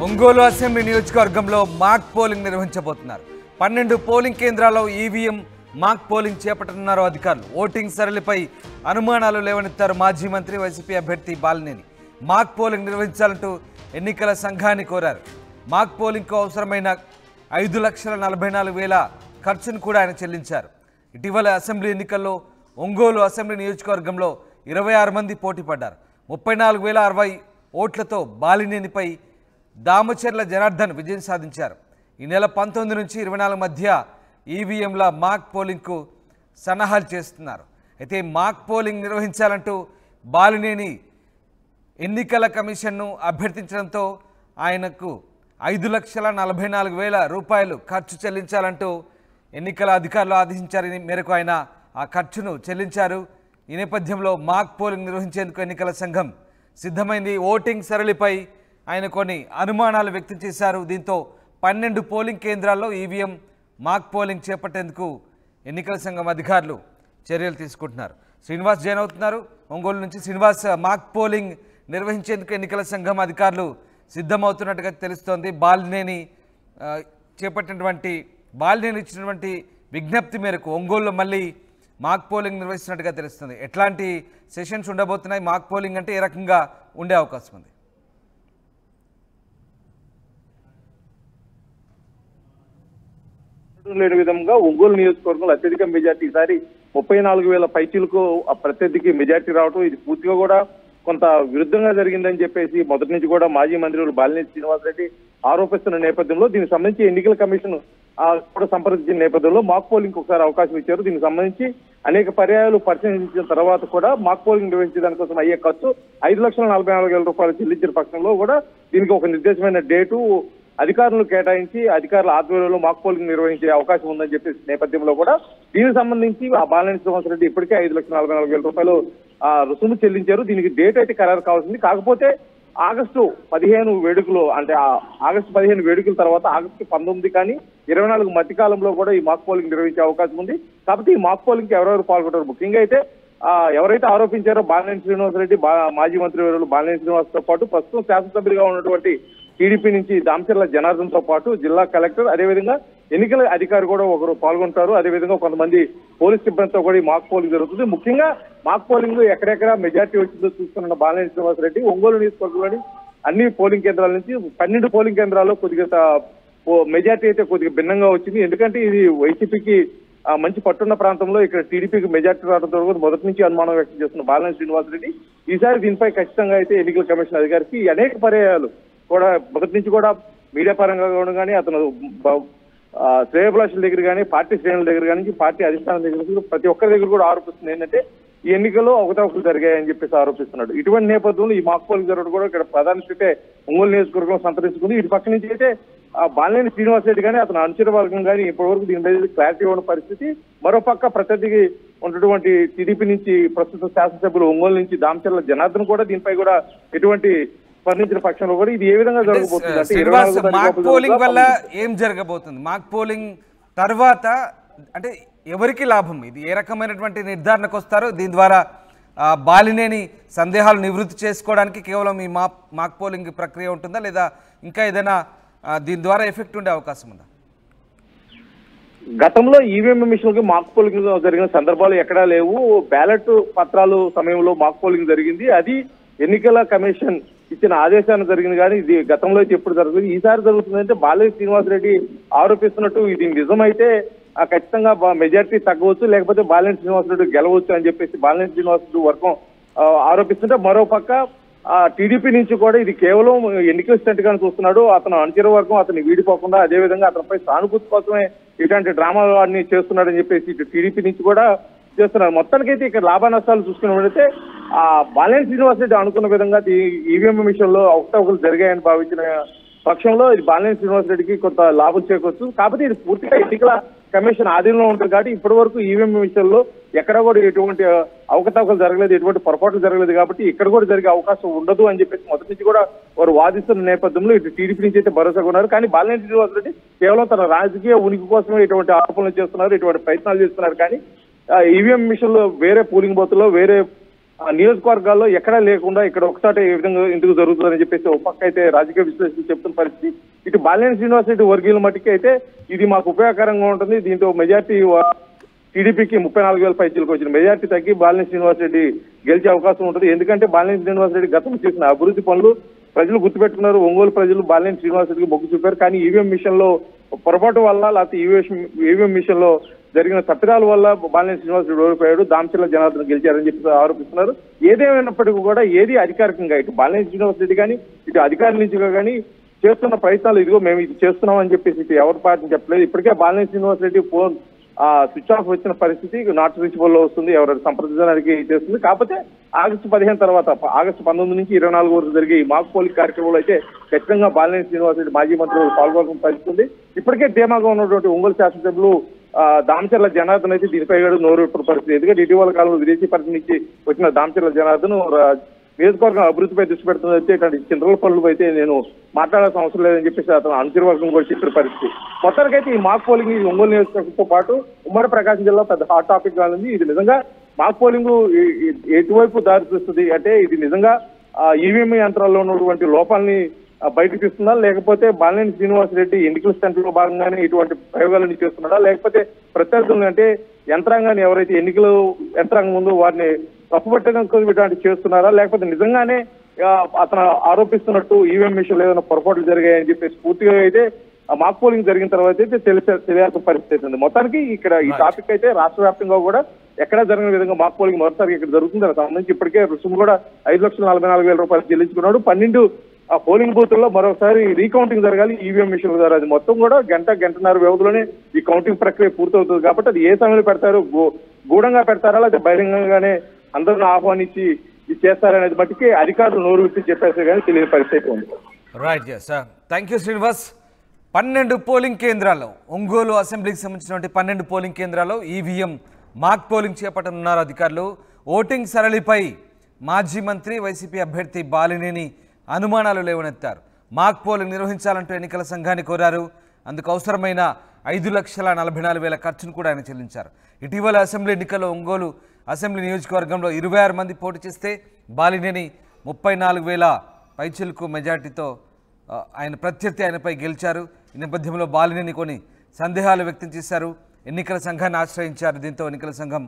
Ongole assembly నియోజకవర్గంలో mock polling నిర్వహించబోతున్నారు. 12 polling కేంద్రాల్లో EVM mock polling చేపట్టనున్నారు అధికారులు. ఓటింగ్ సరళిపై అనుమానాలు లేవనెత్తారు మాజీ మంత్రి వైసీపీ అభ్యర్థి బాలినేని. మాక్ పోలింగ్ నిర్వహించాలంటూ ఎన్నికల సంఘాన్ని కోరారు. మాక్ పోలింగ్కు అవసరమైన 5,44,000 ఖర్చును కూడా ఆయన చెల్లించారు. ఇటీవల అసెంబ్లీ ఎన్నికల్లో ఒంగోలు అసెంబ్లీ నియోజకవర్గంలో 26 మంది పోటీ పడ్డారు. 34,060 ఓట్లతో బాలినేనిపై దామచర్ల జనార్దన్ విజయం సాధించారు. ఈ నెల 19 నుంచి 24 మధ్య ఈవీఎంల మాక్ పోలింగ్కు సన్నాహాలు చేస్తున్నారు. అయితే మాక్ పోలింగ్ నిర్వహించాలంటూ బాలినేని ఎన్నికల కమిషన్ను అభ్యర్థించడంతో ఆయనకు 5,44,000 రూపాయలు ఖర్చు చెల్లించాలంటూ ఎన్నికల అధికారులు ఆదేశించారు. ఈ మేరకు ఆయన ఆ ఖర్చును చెల్లించారు. ఈ నేపథ్యంలో మాక్ పోలింగ్ నిర్వహించేందుకు ఎన్నికల సంఘం సిద్ధమైంది. ఓటింగ్ సరళిపై ఆయన కొన్ని అనుమానాలు వ్యక్తం చేశారు. దీంతో 12 పోలింగ్ కేంద్రాల్లో ఈవీఎం మాక్ పోలింగ్ చేపట్టేందుకు ఎన్నికల సంఘం అధికారులు చర్యలు తీసుకుంటున్నారు. శ్రీనివాస్ జాయిన్ అవుతున్నారు ఒంగోలు నుంచి. శ్రీనివాస్, మాక్ పోలింగ్ నిర్వహించేందుకు ఎన్నికల సంఘం అధికారులు సిద్ధమవుతున్నట్టుగా తెలుస్తోంది. బాలినేని ఇచ్చినటువంటి విజ్ఞప్తి మేరకు ఒంగోలులో మళ్ళీ మాక్ పోలింగ్ నిర్వహిస్తున్నట్టుగా తెలుస్తుంది. ఎట్లాంటి సెషన్స్ ఉండబోతున్నాయి? మాక్ పోలింగ్ అంటే ఏ రకంగా ఉండే అవకాశం ఉంది? లేని విధంగా ఒంగోలు నియోజకవర్గంలో అత్యధిక మెజార్టీ ఈసారి 34,000 పైచీలకు ప్రత్యర్థికి మెజార్టీ రావడం ఇది పూర్తిగా కూడా కొంత విరుద్ధంగా జరిగిందని చెప్పేసి మొదటి నుంచి కూడా మాజీ మంత్రులు బాలినేని శ్రీనివాసరెడ్డి ఆరోపిస్తున్న నేపథ్యంలో దీనికి సంబంధించి ఎన్నికల కమిషన్ కూడా సంప్రదించిన నేపథ్యంలో మాక్ పోలింగ్ ఒకసారి అవకాశం ఇచ్చారు. దీనికి సంబంధించి అనేక పర్యాయాలు పరిశీలించిన తర్వాత కూడా మాక్ పోలింగ్ నిర్వహించడానికి కోసం అయ్యే ఖర్చు 5,44,000 రూపాయలు చెల్లించిన పక్షంలో కూడా దీనికి ఒక నిర్దేశమైన డేటు అధికారులు కేటాయించి అధికారుల ఆధ్వర్యంలో మాక్ పోలింగ్ నిర్వహించే అవకాశం ఉందని చెప్పేసి నేపథ్యంలో కూడా దీనికి సంబంధించి ఆ బాలినేని శ్రీనివాసరెడ్డి ఇప్పటికే 5,44,000 రూపాయలు రుసుము చెల్లించారు. దీనికి డేట్ అయితే ఖరారు కావాల్సింది. కాకపోతే ఆగస్టు 15 వేడుకలు అంటే ఆగస్టు 15 వేడుకల తర్వాత ఆగస్టు 19 కానీ 24 మధ్యకాలంలో కూడా ఈ మాక్ పోలింగ్ నిర్వహించే అవకాశం ఉంది. కాబట్టి ఈ మాక్ పోలింగ్ కి ఎవరెవరు పాల్గొంటారు? ముఖ్యంగా అయితే ఎవరైతే ఆరోపించారో బాలినేని శ్రీనివాసరెడ్డి మాజీ మంత్రి బాలినేని శ్రీనివాస్ తో పాటు ప్రస్తుతం శాసనసభ్యులుగా ఉన్నటువంటి టీడీపీ నుంచి దామచర్ల జనార్దన్ తో పాటు జిల్లా కలెక్టర్ అదేవిధంగా ఎన్నికల అధికారి కూడా ఒకరు పాల్గొంటారు. అదేవిధంగా కొంతమంది పోలీస్ సిబ్బందితో కూడా ఈ మాక్ పోలింగ్ జరుగుతుంది. ముఖ్యంగా మాక్ పోలింగ్ ఎక్కడెక్కడ మెజార్టీ వచ్చిందో చూస్తున్న బాలినేని శ్రీనివాసరెడ్డి ఒంగోలు నియోజకవర్గంలోని అన్ని పోలింగ్ కేంద్రాల నుంచి 12 పోలింగ్ కేంద్రాల్లో కొద్దిగా మెజార్టీ అయితే కొద్దిగా భిన్నంగా వచ్చింది. ఎందుకంటే ఇది వైసీపీకి మంచి పట్టున్న ప్రాంతంలో ఇక్కడ టీడీపీకి మెజార్టీ రావడంతో మొదటి నుంచి అనుమానం వ్యక్తం చేస్తున్న బాలినేని శ్రీనివాసరెడ్డి ఈసారి దీనిపై ఖచ్చితంగా అయితే ఎన్నికల కమిషన్ అధికారికి అనేక పర్యాయాలు కూడా మొదటి నుంచి కూడా మీడియా పరంగా కానీ అతను శ్రేయభిలాషుల దగ్గర కానీ పార్టీ శ్రేణుల దగ్గర కానీ పార్టీ అధిష్టానం దగ్గర ప్రతి ఒక్కరి దగ్గర కూడా ఆరోపిస్తుంది ఏంటంటే ఈ ఎన్నికల్లో అవకతవకలు జరిగాయని చెప్పేసి ఆరోపిస్తున్నాడు. ఇటువంటి నేపథ్యంలో ఈ మాక్ పోలింగ్ జరగడం కూడా ఇక్కడ ప్రధాన ఒంగోలు నియోజకవర్గం సంతరించుకుంది. ఇటు పక్క నుంచి అయితే బాలినేని శ్రీనివాసరెడ్డి కానీ అతను అనుచర వర్గం కానీ ఇప్పటివరకు దీని మీద క్లారిటీ ఇవ్వని పరిస్థితి. మరోపక్క ప్రత్యర్థికి ఉన్నటువంటి టీడీపీ నుంచి ప్రస్తుత శాసనసభ్యులు ఒంగోలు నుంచి దామచర్ల జనార్దన్ కూడా దీనిపై కూడా ఎటువంటి స్పందించిన పక్షంలో కూడా ఇది ఏ విధంగా జరగబోతుంది? మాక్ పోలింగ్ వల్ల ఏం జరగబోతుంది? మాక్ పోలింగ్ తర్వాత అంటే ఎవరికి లాభం? ఇది ఏ రకమైనటువంటి నిర్ధారణకు వస్తారో దీని ద్వారా బాలినేని సందేహాలు నివృత్తి చేసుకోవడానికి కేవలం ఈ మాక్ పోలింగ్ ప్రక్రియ ఉంటుందా లేదా ఇంకా ఏదైనా దీని ద్వారా ఎఫెక్ట్ ఉండే అవకాశం ఉందా? గతంలో ఈవీఎం మిషన్కి మాక్ పోలింగ్ జరిగిన సందర్భాలు ఎక్కడా లేవు. బ్యాలెట్ పత్రాలు సమయంలో మాక్ పోలింగ్ జరిగింది. అది ఎన్నికల కమిషన్ ఇచ్చిన ఆదేశాన్ని జరిగింది. కానీ ఇది గతంలో అయితే ఎప్పుడు జరుగుతుంది, ఈసారి జరుగుతుందంటే బాలినేని శ్రీనివాసరెడ్డి ఆరోపిస్తున్నట్టు ఇది నిజమైతే ఖచ్చితంగా మెజార్టీ తగ్గవచ్చు, లేకపోతే బాలినేని శ్రీనివాసరెడ్డి గెలవచ్చు అని చెప్పేసి బాలినేని శ్రీనివాసరెడ్డి వర్గం ఆరోపిస్తుంటే మరోపక్క టీడీపీ నుంచి కూడా ఇది కేవలం ఎన్నికల స్టంట్ గానే చూస్తున్నాడు. అతను అనుచర వర్గం అతన్ని వీడిపోకుండా అదేవిధంగా అతనిపై సానుభూతి కోసమే ఇట్లాంటి డ్రామాలు అన్ని చేస్తున్నాడని చెప్పేసి ఇటు టీడీపీ నుంచి కూడా చేస్తున్నారు. మొత్తానికైతే ఇక్కడ లాభ నష్టాలు చూసుకున్నట్లయితే బాలినేని శ్రీనివాసరెడ్డి అనుకున్న విధంగా ఈవీఎం విషయంలో అవకతవకలు జరిగాయని భావించిన పక్షంలో ఇది బాలినేని శ్రీనివాసరెడ్డికి కొంత లాభం చేకూరచ్చు. కాకపోతే ఇది పూర్తిగా ఎన్నికల కమిషన్ ఆధీనంలో ఉంటుంది కాబట్టి ఇప్పటి వరకు ఈవీఎం విషయంలో ఎక్కడ కూడా ఎటువంటి అవకతవకలు జరగలేదు, ఎటువంటి పొరపాట్లు జరగలేదు కాబట్టి ఇక్కడ కూడా జరిగే అవకాశం ఉండదు అని చెప్పేసి మొదటి నుంచి కూడా వారు వాదిస్తున్న నేపథ్యంలో ఇటు టీడీపీ నుంచి అయితే భరోసాగా ఉన్నారు. కానీ బాలినేని శ్రీనివాసరెడ్డి కేవలం తన రాజకీయ ఉనికి కోసమే ఇటువంటి ఆరోపణలు చేస్తున్నారు, ఇటువంటి ప్రయత్నాలు చేస్తున్నారు. కానీ ఈవీఎం మిషన్ లో వేరే పోలింగ్ బూత్లో వేరే నియోజకవర్గాల్లో ఎక్కడా లేకుండా ఇక్కడ ఒకసారి ఏ విధంగా ఎందుకు జరుగుతుందని చెప్పేసి ఒక పక్క అయితే రాజకీయ విశ్లేషకులు చెప్తున్న పరిస్థితి. ఇటు బాలినేని శ్రీనివాస్ రెడ్డి వర్గీయుల మట్టికి అయితే ఇది మాకు ఉపయోగకరంగా ఉంటుంది. దీంతో మెజార్టీ టీడీపీకి 34,000 పైచీలకు వచ్చిన మెజార్టీ తగ్గి బాలినేని శ్రీనివాస్ రెడ్డి గెలిచే అవకాశం ఉంటుంది. ఎందుకంటే బాలినేని శ్రీనివాస్ రెడ్డి గతంలో చేసిన అభివృద్ధి పనులు ప్రజలు గుర్తుపెట్టుకున్నారు. ఒంగోలు ప్రజలు బాలినేని శ్రీనివాస్ రెడ్డికి మొగ్గు చూపారు. కానీ ఈవీఎం మిషన్ లో పొరపాటు వల్ల లేకపోతే ఈవీఎం మిషన్ లో జరిగిన తప్పిదాల వల్ల బాలినేని శ్రీనివాస్ రెడ్డి ఓడిపోయాడు, దామచర్ల జనార్దన్ గెలిచారని చెప్పి ఆరోపిస్తున్నారు. ఏదేమైనప్పటికీ కూడా ఏది అధికారికంగా ఇటు బాలినేని శ్రీనివాస్ రెడ్డి కానీ ఇటు అధికారుల నుంచి కానీ చేస్తున్న ప్రయత్నాలు ఇదిగో మేము ఇది చేస్తున్నాం అని చెప్పేసి ఇటు ఎవరి పార్టీని చెప్పలేదు. ఇప్పటికే Balineni Srinivas Reddy phone switch off వచ్చిన పరిస్థితి నాట్ రీచబుల్ లో వస్తుంది, ఎవరైనా సంప్రదించడానికి చేస్తుంది. కాకపోతే ఆగస్టు 15 తర్వాత ఆగస్టు 19 నుంచి 24 వరకు జరిగే ఈ మాక్ పోలింగ్ కార్యక్రమంలో అయితే ఖచ్చితంగా బాలినేని శ్రీనివాస్ రెడ్డి మాజీ మంత్రులు పాల్గొనడం పరిస్థితుంది. ఇప్పటికే ధీమాగా ఉన్నటువంటి ఒంగోలు శాసనసభ్యులు దామచర్ల జనార్దన్ అయితే దీనిపై కూడా నోరెట్టిన పరిస్థితి. ఎందుకంటే ఇటీవల కాలంలో విదేశీ పర్యటన నుంచి వచ్చిన దామచర్ల జనార్దన్ నియోజకవర్గం అభివృద్ధిపై దృష్టి పెడుతుంది అయితే ఇట్లాంటి చిల్లర పనులు అయితే నేను మాట్లాడాల్సిన అవసరం లేదని చెప్పేసి అతను అనుచరవర్గం కూడా చెప్పిన పరిస్థితి. మొత్తానికైతే ఈ మాక్ పోలింగ్ ఈ ఒంగోలు నియోజకవర్గంతో పాటు ఉమ్మడి ప్రకాశం జిల్లా పెద్ద హాట్ టాపిక్ గా ఉంది. ఇది నిజంగా మాక్ పోలింగ్ ఎటువైపు దారి తీస్తుంది అంటే ఇది నిజంగా ఈవీఎం యంత్రాల్లో ఉన్నటువంటి లోపాలని బయటకు తీస్తుందా, లేకపోతే బాలినేని శ్రీనివాస్ రెడ్డి ఎన్నికల స్టంట్ లో భాగంగానే ఇటువంటి ప్రయోగాలన్నీ చేస్తున్నాడా, లేకపోతే ప్రత్యర్థులు అంటే యంత్రాంగాన్ని ఎవరైతే ఎన్నికల యంత్రాంగం ఉందో వారిని తప్పుపట్టడానికి ఇటువంటి చేస్తున్నారా, లేకపోతే నిజంగానే అతను ఆరోపిస్తున్నట్టు ఈవీఎం మిషన్ ఏదైనా పొరపాట్లు జరిగాయని చెప్పేసి పూర్తిగా అయితే మాక్ పోలింగ్ జరిగిన తర్వాత అయితే తెలియాల్సిన పరిస్థితి ఉంది. మొత్తానికి ఇక్కడ ఈ టాపిక్ అయితే రాష్ట్ర వ్యాప్తంగా కూడా ఎక్కడా జరిగిన విధంగా మాక్ పోలింగ్ మరోసారి ఇక్కడ జరుగుతుంది. దానికి సంబంధించి ఇప్పటికే రుసుము కూడా 5,44,000 రూపాయలు చెల్లించుకున్నాడు. 12 పోలింగ్ బూతుల్లో మరోసారి రీకౌంటింగ్ జరగాలి ఈవీఎం మిషన్ ద్వారా. అది మొత్తం కూడా గంటన్నర వ్యవధిలోనే ఈ కౌంటింగ్ ప్రక్రియ పూర్తవుతుంది. కాబట్టి అది ఏ సమయంలో పెడతారు, గూఢంగా పెడతారా లేకపోతే బహిరంగంగానే అందరిని ఆహ్వానించి ఇది చేస్తారనేది బట్టికి అధికారులు నోరు విప్పి చెప్పేస్తే కానీ తెలియని పరిస్థితి ఉంది. Right, thank you Srinivas. 12 polling కేంద్రాల్లో ఒంగోలు అసెంబ్లీకి సంబంధించినటువంటి 12 పోలింగ్ కేంద్రాల్లో ఈవీఎం మాక్ పోలింగ్ చేపట్టనున్నారు అధికారులు. ఓటింగ్ సరళిపై మాజీ మంత్రి వైసీపీ అభ్యర్థి బాలినేని అనుమానాలు లేవనెత్తారు. మాక్ పోలింగ్ నిర్వహించాలంటూ ఎన్నికల సంఘాన్ని కోరారు. అందుకు అవసరమైన 5,44,000 ఖర్చును కూడా ఆయన చెల్లించారు. ఇటీవల అసెంబ్లీ ఎన్నికల్లో ఒంగోలు అసెంబ్లీ నియోజకవర్గంలో 26 మంది పోటీ చేస్తే బాలినేని 34,000 పైచిలకు మెజార్టీతో ఆయన ప్రత్యర్థి ఆయనపై గెలిచారు. ఈ నేపథ్యంలో బాలినేని కొన్ని సందేహాలు వ్యక్తం చేశారు. ఎన్నికల సంఘాన్ని ఆశ్రయించారు. దీంతో ఎన్నికల సంఘం